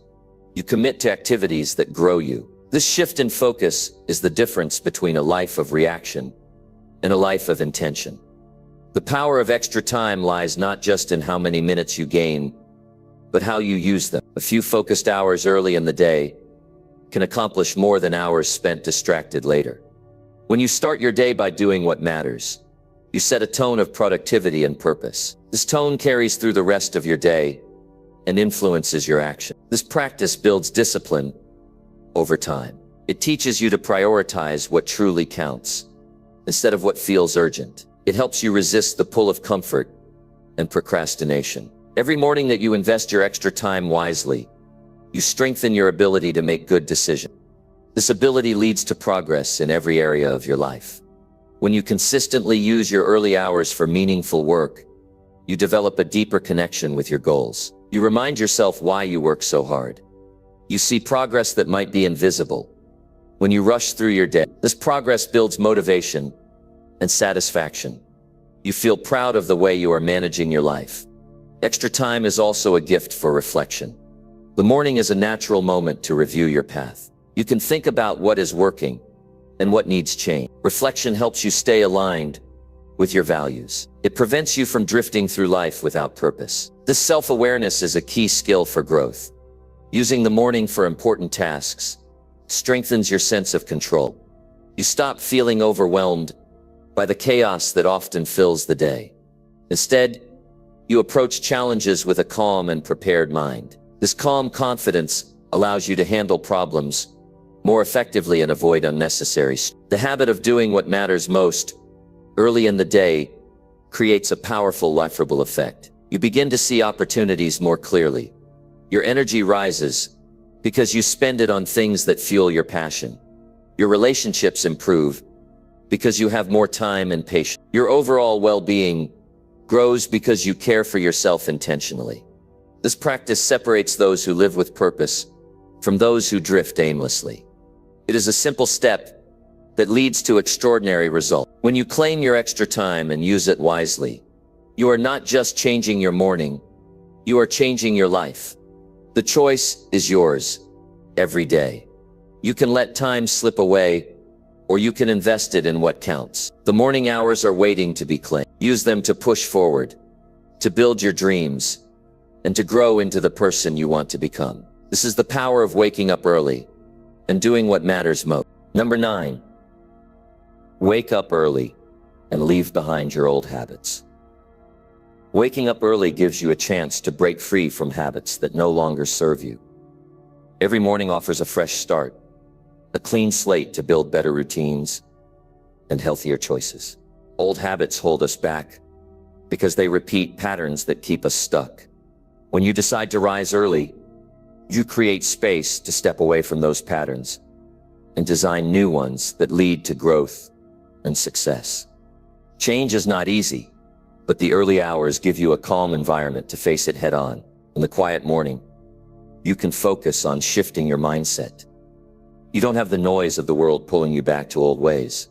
you commit to activities that grow you. This shift in focus is the difference between a life of reaction and a life of intention. The power of extra time lies not just in how many minutes you gain, but how you use them. A few focused hours early in the day can accomplish more than hours spent distracted later. When you start your day by doing what matters, you set a tone of productivity and purpose. This tone carries through the rest of your day and influences your action. This practice builds discipline over time. It teaches you to prioritize what truly counts instead of what feels urgent. It helps you resist the pull of comfort and procrastination. Every morning that you invest your extra time wisely, you strengthen your ability to make good decisions. This ability leads to progress in every area of your life. When you consistently use your early hours for meaningful work, you develop a deeper connection with your goals. You remind yourself why you work so hard. You see progress that might be invisible when you rush through your day. This progress builds motivation and satisfaction. You feel proud of the way you are managing your life. Extra time is also a gift for reflection. The morning is a natural moment to review your path. You can think about what is working and what needs change. Reflection helps you stay aligned with your values. It prevents you from drifting through life without purpose. This self-awareness is a key skill for growth. Using the morning for important tasks strengthens your sense of control. You stop feeling overwhelmed by the chaos that often fills the day. Instead, you approach challenges with a calm and prepared mind. This calm confidence allows you to handle problems more effectively and avoid unnecessary stress. The habit of doing what matters most early in the day creates a powerful liferable effect. You begin to see opportunities more clearly. Your energy rises because you spend it on things that fuel your passion. Your relationships improve because you have more time and patience. Your overall well-being grows because you care for yourself intentionally. This practice separates those who live with purpose from those who drift aimlessly. It is a simple step that leads to extraordinary results. When you claim your extra time and use it wisely, you are not just changing your morning, you are changing your life. The choice is yours every day. You can let time slip away, or you can invest it in what counts. The morning hours are waiting to be claimed. Use them to push forward, to build your dreams, and to grow into the person you want to become. This is the power of waking up early and doing what matters most. Number 9, wake up early and leave behind your old habits. Waking up early gives you a chance to break free from habits that no longer serve you. Every morning offers a fresh start, a clean slate to build better routines and healthier choices. Old habits hold us back because they repeat patterns that keep us stuck. When you decide to rise early, you create space to step away from those patterns and design new ones that lead to growth and success. Change is not easy, but the early hours give you a calm environment to face it head on. In the quiet morning, you can focus on shifting your mindset. You don't have the noise of the world pulling you back to old ways.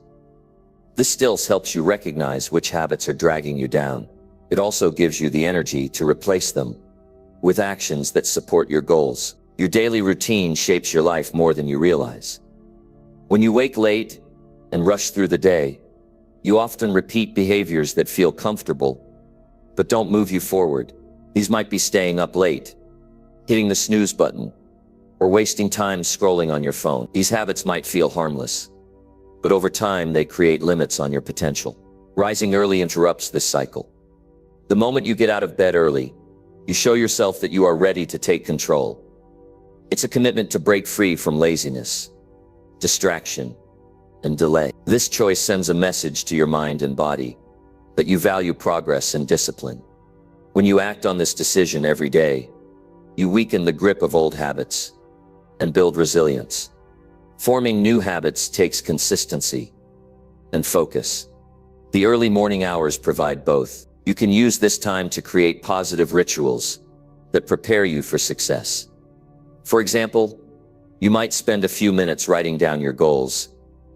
This stillness helps you recognize which habits are dragging you down. It also gives you the energy to replace them with actions that support your goals. Your daily routine shapes your life more than you realize. When you wake late and rush through the day, you often repeat behaviors that feel comfortable, but don't move you forward. These might be staying up late, hitting the snooze button, or wasting time scrolling on your phone. These habits might feel harmless, but over time they create limits on your potential. Rising early interrupts this cycle. The moment you get out of bed early, you show yourself that you are ready to take control. It's a commitment to break free from laziness, distraction, and delay. This choice sends a message to your mind and body that you value progress and discipline. When you act on this decision every day, you weaken the grip of old habits and build resilience. Forming new habits takes consistency and focus. The early morning hours provide both. You can use this time to create positive rituals that prepare you for success. For example, you might spend a few minutes writing down your goals,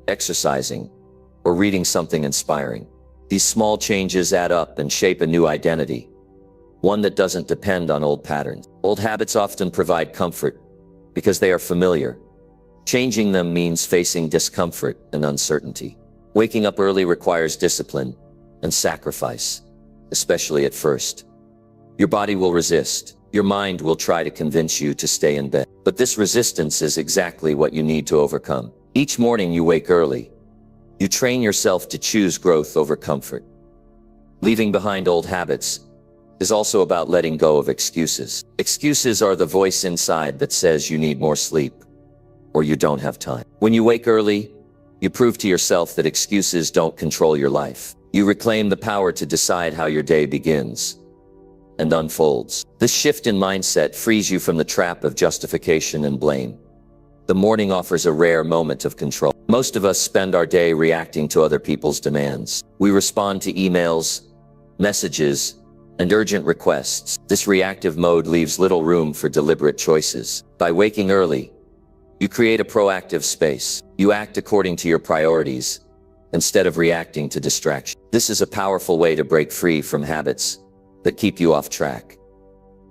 exercising, or reading something inspiring. These small changes add up and shape a new identity, one that doesn't depend on old patterns. Old habits often provide comfort because they are familiar. Changing them means facing discomfort and uncertainty. Waking up early requires discipline and sacrifice, especially at first. Your body will resist. Your mind will try to convince you to stay in bed. But this resistance is exactly what you need to overcome. Each morning you wake early. You train yourself to choose growth over comfort. Leaving behind old habits is also about letting go of excuses. Excuses are the voice inside that says you need more sleep or you don't have time. When you wake early, you prove to yourself that excuses don't control your life. You reclaim the power to decide how your day begins and unfolds. This shift in mindset frees you from the trap of justification and blame. The morning offers a rare moment of control. Most of us spend our day reacting to other people's demands. We respond to emails, messages, and urgent requests. This reactive mode leaves little room for deliberate choices. By waking early, you create a proactive space. You act according to your priorities instead of reacting to distraction. This is a powerful way to break free from habits that keep you off track.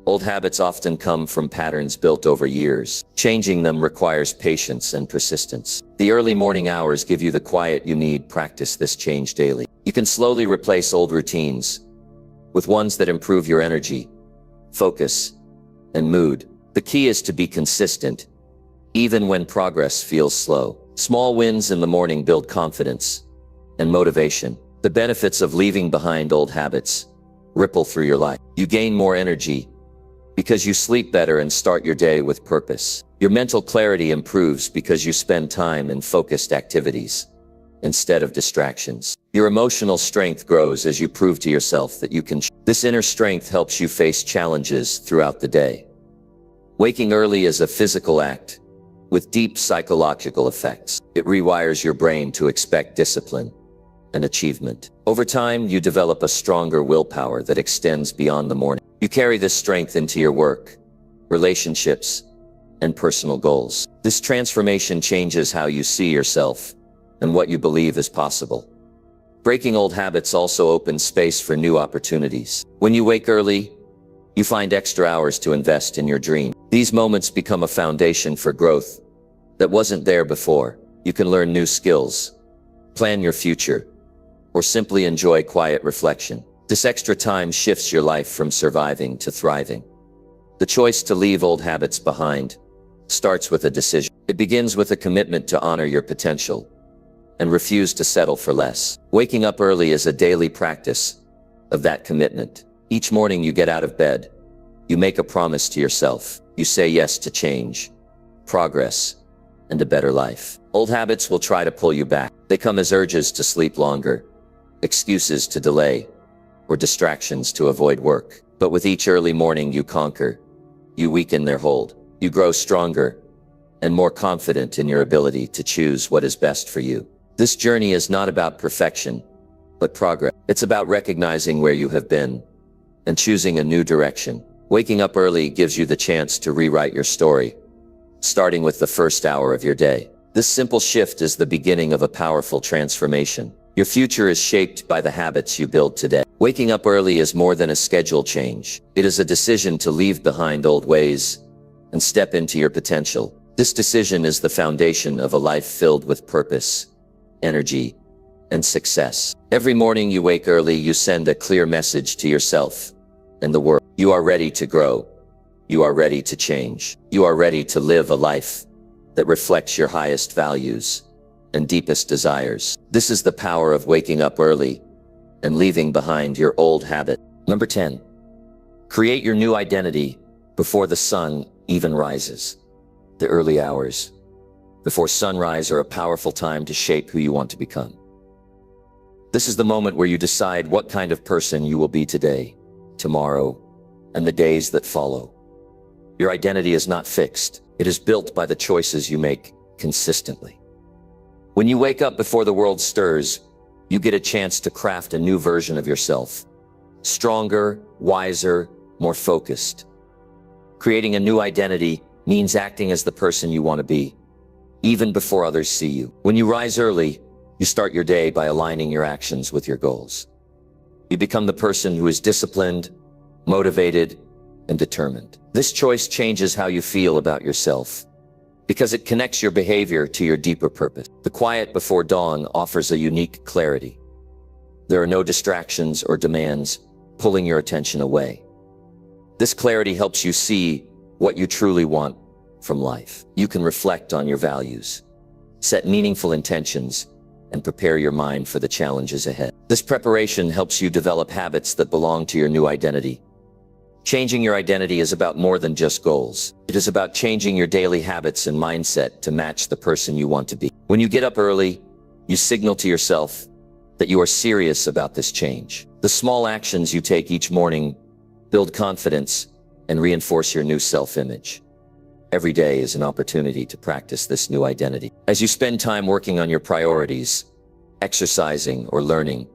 Old habits often come from patterns built over years. Changing them requires patience and persistence. The early morning hours give you the quiet you need. Practice this change daily. You can slowly replace old routines with ones that improve your energy, focus, and mood. The key is to be consistent, even when progress feels slow. Small wins in the morning build confidence and motivation. The benefits of leaving behind old habits ripple through your life. You gain more energy because you sleep better and start your day with purpose. Your mental clarity improves because you spend time in focused activities instead of distractions. Your emotional strength grows as you prove to yourself that you can. This inner strength helps you face challenges throughout the day. Waking early is a physical act with deep psychological effects. It rewires your brain to expect discipline and achievement. Over time, you develop a stronger willpower that extends beyond the morning. You carry this strength into your work, relationships, and personal goals. This transformation changes how you see yourself and what you believe is possible. Breaking old habits also opens space for new opportunities. When you wake early, you find extra hours to invest in your dream. These moments become a foundation for growth that wasn't there before. You can learn new skills, plan your future, or simply enjoy quiet reflection. This extra time shifts your life from surviving to thriving. The choice to leave old habits behind starts with a decision. It begins with a commitment to honor your potential and refuse to settle for less. Waking up early is a daily practice of that commitment. Each morning you get out of bed, you make a promise to yourself. You say yes to change, progress, and a better life. Old habits will try to pull you back. They come as urges to sleep longer, excuses to delay, or distractions to avoid work. But with each early morning you conquer, you weaken their hold. You grow stronger and more confident in your ability to choose what is best for you. This journey is not about perfection, but progress. It's about recognizing where you have been and choosing a new direction. Waking up early gives you the chance to rewrite your story, starting with the first hour of your day. This simple shift is the beginning of a powerful transformation. Your future is shaped by the habits you build today. Waking up early is more than a schedule change. It is a decision to leave behind old ways and step into your potential. This decision is the foundation of a life filled with purpose, energy, and success. Every morning you wake early, you send a clear message to yourself and the world. You are ready to grow. You are ready to change. You are ready to live a life that reflects your highest values and deepest desires. This is the power of waking up early and leaving behind your old habit. Number 10, create your new identity before the sun even rises. The early hours before sunrise are a powerful time to shape who you want to become. This is the moment where you decide what kind of person you will be today, tomorrow, and the days that follow. Your identity is not fixed. It is built by the choices you make consistently. When you wake up before the world stirs, you get a chance to craft a new version of yourself. Stronger, wiser, more focused. Creating a new identity means acting as the person you want to be, even before others see you. When you rise early, you start your day by aligning your actions with your goals. You become the person who is disciplined, motivated, and determined. This choice changes how you feel about yourself, because it connects your behavior to your deeper purpose. The quiet before dawn offers a unique clarity. There are no distractions or demands pulling your attention away. This clarity helps you see what you truly want from life. You can reflect on your values, set meaningful intentions, and prepare your mind for the challenges ahead. This preparation helps you develop habits that belong to your new identity. Changing your identity is about more than just goals. It is about changing your daily habits and mindset to match the person you want to be. When you get up early, you signal to yourself that you are serious about this change. The small actions you take each morning build confidence and reinforce your new self-image. Every day is an opportunity to practice this new identity. As you spend time working on your priorities, exercising, or learning,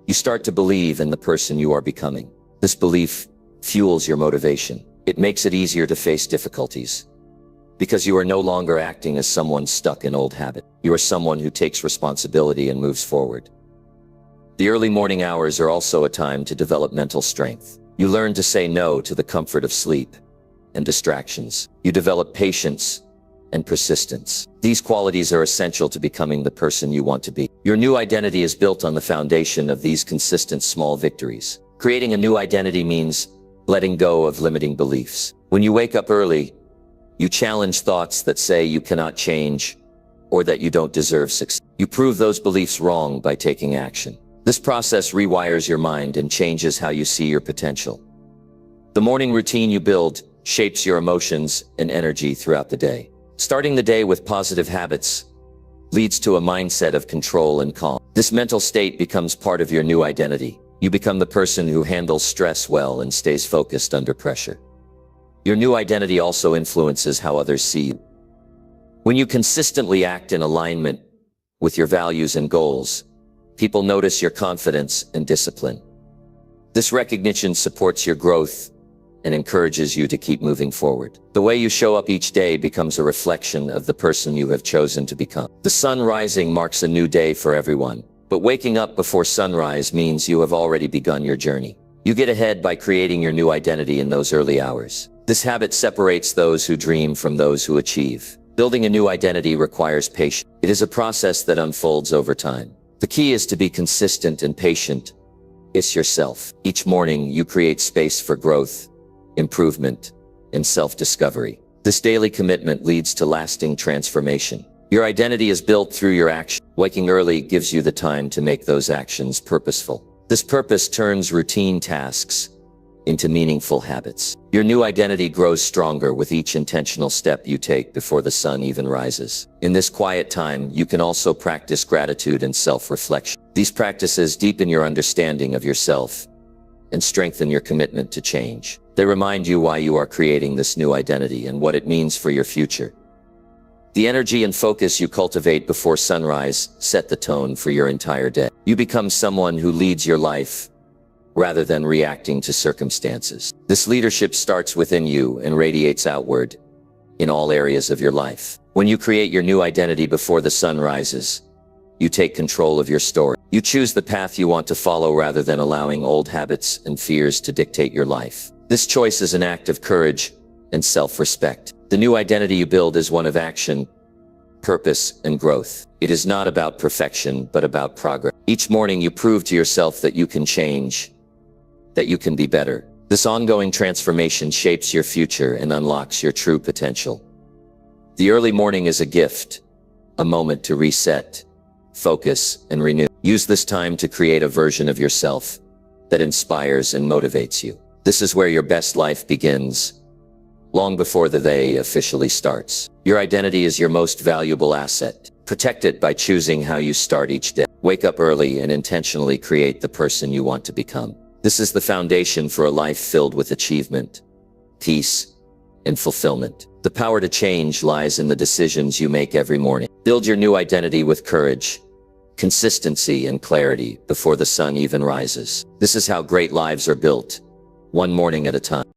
you start to believe in the person you are becoming. This belief fuels your motivation. It makes it easier to face difficulties, because you are no longer acting as someone stuck in old habit. You are someone who takes responsibility and moves forward. The early morning hours are also a time to develop mental strength. You learn to say no to the comfort of sleep and distractions. You develop patience and persistence. These qualities are essential to becoming the person you want to be. Your new identity is built on the foundation of these consistent small victories. Creating a new identity means letting go of limiting beliefs. When you wake up early, you challenge thoughts that say you cannot change or that you don't deserve success. You prove those beliefs wrong by taking action. This process rewires your mind and changes how you see your potential. The morning routine you build shapes your emotions and energy throughout the day. Starting the day with positive habits leads to a mindset of control and calm. This mental state becomes part of your new identity. You become the person who handles stress well and stays focused under pressure. Your new identity also influences how others see you. When you consistently act in alignment with your values and goals, people notice your confidence and discipline. This recognition supports your growth and encourages you to keep moving forward. The way you show up each day becomes a reflection of the person you have chosen to become. The sun rising marks a new day for everyone, but waking up before sunrise means you have already begun your journey. You get ahead by creating your new identity in those early hours. This habit separates those who dream from those who achieve. Building a new identity requires patience. It is a process that unfolds over time. The key is to be consistent and patient. It's yourself. Each morning, you create space for growth, improvement, and self-discovery. This daily commitment leads to lasting transformation. Your identity is built through your action. Waking early gives you the time to make those actions purposeful. This purpose turns routine tasks into meaningful habits. Your new identity grows stronger with each intentional step you take before the sun even rises. In this quiet time, you can also practice gratitude and self-reflection. These practices deepen your understanding of yourself and strengthen your commitment to change. They remind you why you are creating this new identity and what it means for your future. The energy and focus you cultivate before sunrise set the tone for your entire day. You become someone who leads your life rather than reacting to circumstances. This leadership starts within you and radiates outward in all areas of your life. When you create your new identity before the sun rises, you take control of your story. You choose the path you want to follow rather than allowing old habits and fears to dictate your life. This choice is an act of courage and self-respect. The new identity you build is one of action, purpose, and growth. It is not about perfection, but about progress. Each morning you prove to yourself that you can change, that you can be better. This ongoing transformation shapes your future and unlocks your true potential. The early morning is a gift, a moment to reset, focus, and renew. Use this time to create a version of yourself that inspires and motivates you. This is where your best life begins, long before the day officially starts. Your identity is your most valuable asset. Protect it by choosing how you start each day. Wake up early and intentionally create the person you want to become. This is the foundation for a life filled with achievement, peace, and fulfillment. The power to change lies in the decisions you make every morning. Build your new identity with courage, consistency and clarity before the sun even rises. This is how great lives are built, one morning at a time.